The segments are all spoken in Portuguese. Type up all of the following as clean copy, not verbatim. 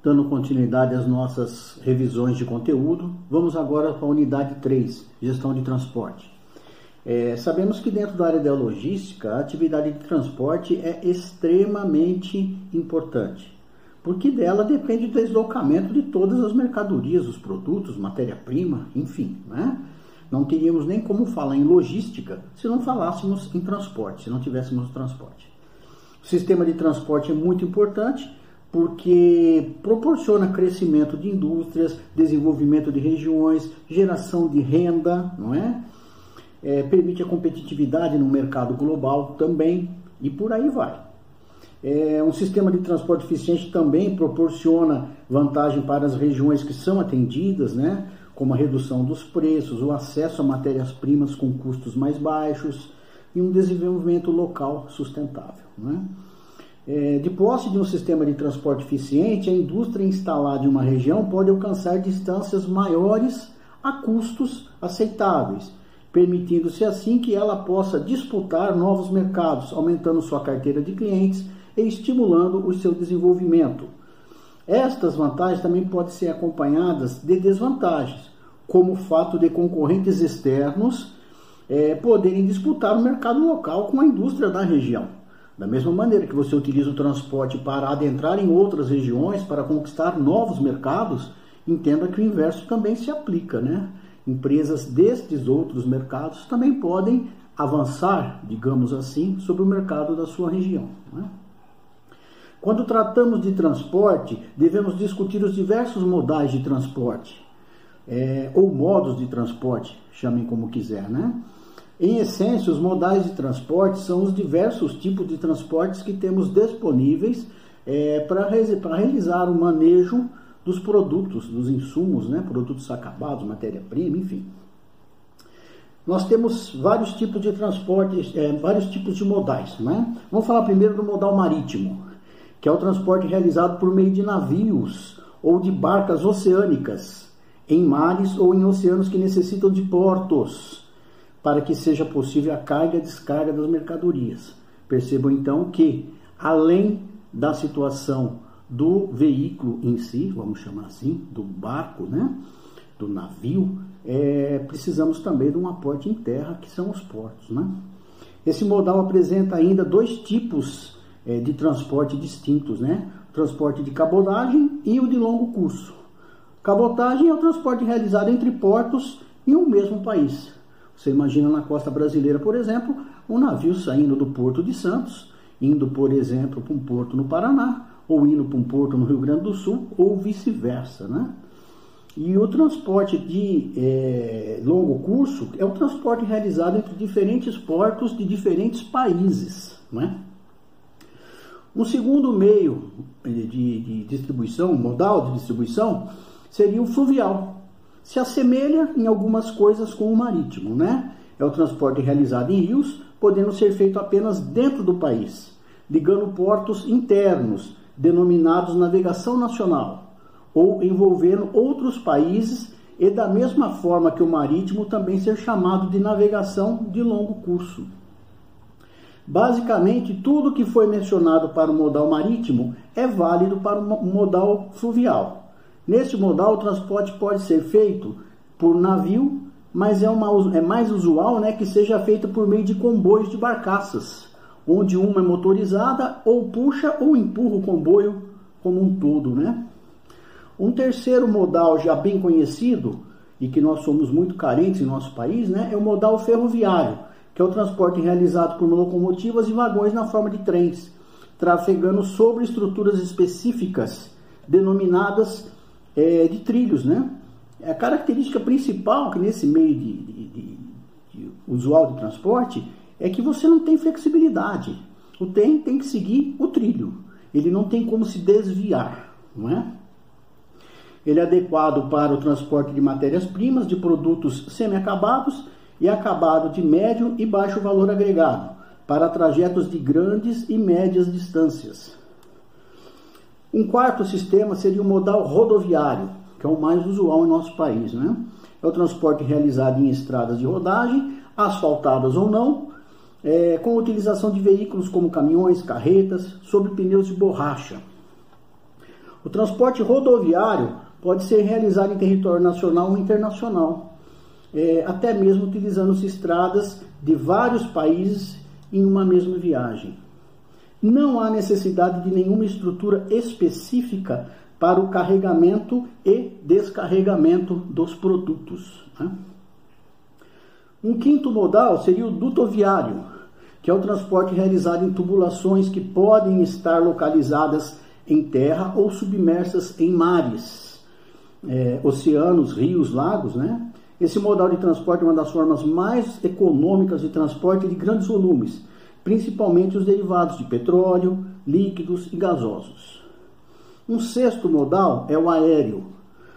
Dando continuidade às nossas revisões de conteúdo, vamos agora para a unidade 3, gestão de transporte. Sabemos que dentro da área da logística, a atividade de transporte é extremamente importante, porque dela depende do deslocamento de todas as mercadorias, os produtos, matéria-prima, enfim, né? Não teríamos nem como falar em logística se não falássemos em transporte, se não tivéssemos transporte. O sistema de transporte é muito importante, porque proporciona crescimento de indústrias, desenvolvimento de regiões, geração de renda, não é? Permite a competitividade no mercado global também, e por aí vai. Um sistema de transporte eficiente também proporciona vantagem para as regiões que são atendidas, né? Como a redução dos preços, o acesso a matérias-primas com custos mais baixos e um desenvolvimento local sustentável, né? De posse de um sistema de transporte eficiente, a indústria instalada em uma região pode alcançar distâncias maiores a custos aceitáveis, permitindo-se assim que ela possa disputar novos mercados, aumentando sua carteira de clientes e estimulando o seu desenvolvimento. Estas vantagens também podem ser acompanhadas de desvantagens, como o fato de concorrentes externos poderem disputar o mercado local com a indústria da região. Da mesma maneira que você utiliza o transporte para adentrar em outras regiões, para conquistar novos mercados, entenda que o inverso também se aplica, né? Empresas destes outros mercados também podem avançar, digamos assim, sobre o mercado da sua região, né? Quando tratamos de transporte, devemos discutir os diversos modais de transporte, ou modos de transporte, chamem como quiser, né? Em essência, os modais de transporte são os diversos tipos de transportes que temos disponíveis para realizar o manejo dos produtos, dos insumos, né? Produtos acabados, matéria-prima, enfim. Nós temos vários tipos de transporte, vários tipos de modais, né? Vamos falar primeiro do modal marítimo, que é o transporte realizado por meio de navios ou de barcas oceânicas, em mares ou em oceanos que necessitam de portos, para que seja possível a carga e a descarga das mercadorias. Percebam então que, além da situação do veículo em si, vamos chamar assim, do barco, né, do navio, precisamos também de um aporte em terra, que são os portos, né? Esse modal apresenta ainda dois tipos de transporte distintos, né? O transporte de cabotagem e o de longo curso. Cabotagem é o transporte realizado entre portos em um mesmo país. Você imagina na costa brasileira, por exemplo, um navio saindo do Porto de Santos, indo, por exemplo, para um porto no Paraná, ou indo para um porto no Rio Grande do Sul, ou vice-versa, né? E o transporte de longo curso é o transporte realizado entre diferentes portos de diferentes países, né? Um segundo meio de distribuição, modal de distribuição, seria o fluvial. Se assemelha em algumas coisas com o marítimo, né? É o transporte realizado em rios, podendo ser feito apenas dentro do país, ligando portos internos, denominados navegação nacional, ou envolvendo outros países, e da mesma forma que o marítimo também ser chamado de navegação de longo curso. Basicamente, tudo que foi mencionado para o modal marítimo é válido para o modal fluvial. Neste modal, o transporte pode ser feito por navio, mas é mais usual, né, que seja feito por meio de comboios de barcaças, onde uma é motorizada, ou puxa ou empurra o comboio como um todo, né? Um terceiro modal já bem conhecido, e que nós somos muito carentes em nosso país, né, é o modal ferroviário, que é o transporte realizado por locomotivas e vagões na forma de trens, trafegando sobre estruturas específicas, denominadas de trilhos, né? A característica principal que nesse meio de usual de transporte é que você não tem flexibilidade. O trem tem que seguir o trilho. Ele não tem como se desviar, não é? Ele é adequado para o transporte de matérias-primas, de produtos semi-acabados e acabado de médio e baixo valor agregado, para trajetos de grandes e médias distâncias. Um quarto sistema seria o modal rodoviário, que é o mais usual em nosso país, né? É o transporte realizado em estradas de rodagem, asfaltadas ou não, com a utilização de veículos como caminhões, carretas, sobre pneus de borracha. O transporte rodoviário pode ser realizado em território nacional ou internacional, até mesmo utilizando-se estradas de vários países em uma mesma viagem. Não há necessidade de nenhuma estrutura específica para o carregamento e descarregamento dos produtos, né? Um quinto modal seria o dutoviário, que é o transporte realizado em tubulações que podem estar localizadas em terra ou submersas em mares, oceanos, rios, lagos, né? Esse modal de transporte é uma das formas mais econômicas de transporte de grandes volumes, principalmente os derivados de petróleo, líquidos e gasosos. Um sexto modal é o aéreo.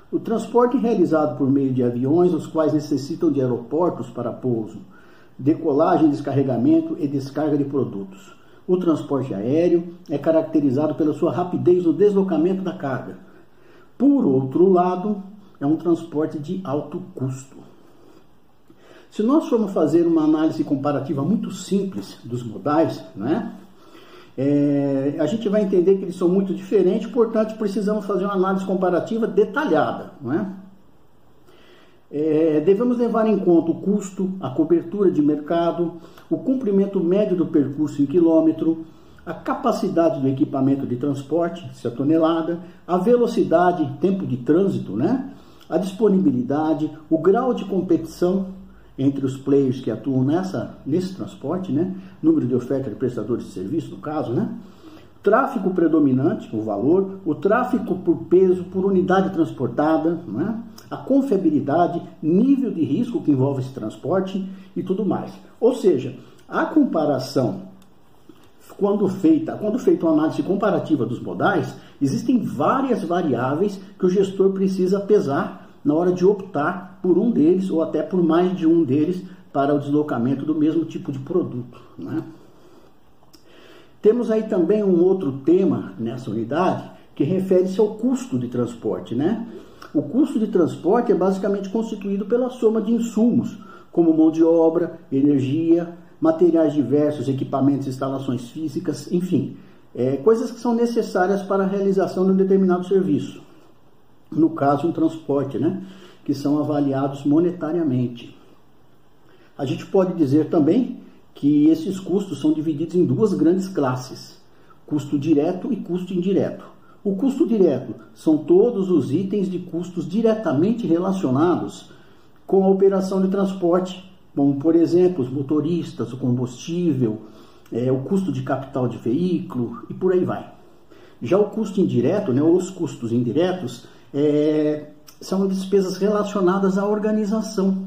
O transporte realizado por meio de aviões, os quais necessitam de aeroportos para pouso, decolagem, descarregamento e descarga de produtos. O transporte aéreo é caracterizado pela sua rapidez no deslocamento da carga. Por outro lado, é um transporte de alto custo. Se nós formos fazer uma análise comparativa muito simples dos modais, né, a gente vai entender que eles são muito diferentes, portanto precisamos fazer uma análise comparativa detalhada, não é? Devemos levar em conta o custo, a cobertura de mercado, o comprimento médio do percurso em quilômetro, a capacidade do equipamento de transporte, se é tonelada, a velocidade, tempo de trânsito, né? A disponibilidade, o grau de competição entre os players que atuam nesse transporte, né? Número de oferta de prestadores de serviço, no caso, né? Tráfego predominante, o valor, o tráfego por peso, por unidade transportada, né? A confiabilidade, nível de risco que envolve esse transporte e tudo mais. Ou seja, a comparação, quando feita uma análise comparativa dos modais, existem várias variáveis que o gestor precisa pesar na hora de optar por um deles ou até por mais de um deles para o deslocamento do mesmo tipo de produto, né? Temos aí também um outro tema nessa unidade que refere-se ao custo de transporte, né? O custo de transporte é basicamente constituído pela soma de insumos, como mão de obra, energia, materiais diversos, equipamentos, instalações físicas, enfim, coisas que são necessárias para a realização de um determinado serviço. No caso, um transporte, né? Que são avaliados monetariamente. A gente pode dizer também que esses custos são divididos em duas grandes classes, custo direto e custo indireto. O custo direto são todos os itens de custos diretamente relacionados com a operação de transporte, como, por exemplo, os motoristas, o combustível, o custo de capital de veículo e por aí vai. Já o custo indireto, né, os custos indiretos, são despesas relacionadas à organização,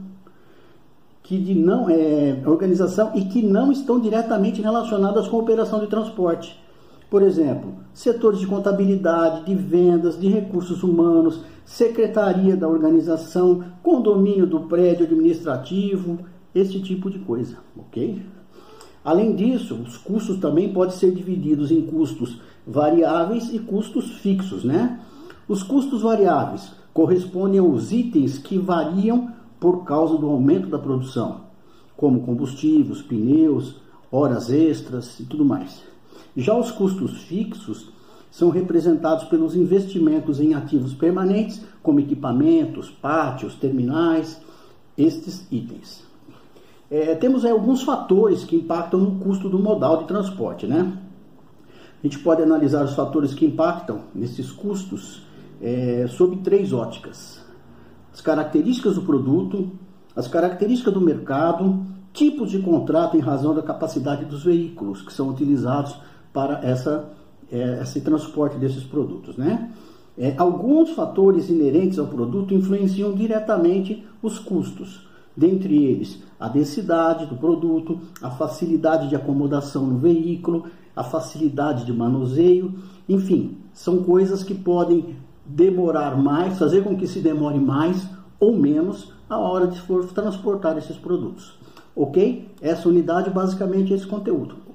organização e que não estão diretamente relacionadas com a operação de transporte. Por exemplo, setores de contabilidade, de vendas, de recursos humanos, secretaria da organização, condomínio do prédio administrativo, esse tipo de coisa, ok? Além disso, os custos também podem ser divididos em custos variáveis e custos fixos, né? Os custos variáveis correspondem aos itens que variam por causa do aumento da produção, como combustíveis, pneus, horas extras e tudo mais. Já os custos fixos são representados pelos investimentos em ativos permanentes, como equipamentos, pátios, terminais, estes itens. Temos aí alguns fatores que impactam no custo do modal de transporte, né? A gente pode analisar os fatores que impactam nesses custos sob três óticas: as características do produto, as características do mercado, tipos de contrato em razão da capacidade dos veículos que são utilizados para esse transporte desses produtos, né? Alguns fatores inerentes ao produto influenciam diretamente os custos, dentre eles a densidade do produto, a facilidade de acomodação no veículo, a facilidade de manuseio, enfim, são coisas que podem demorar mais, fazer com que se demore mais ou menos a hora de for transportar esses produtos. Ok? Essa unidade basicamente é esse conteúdo.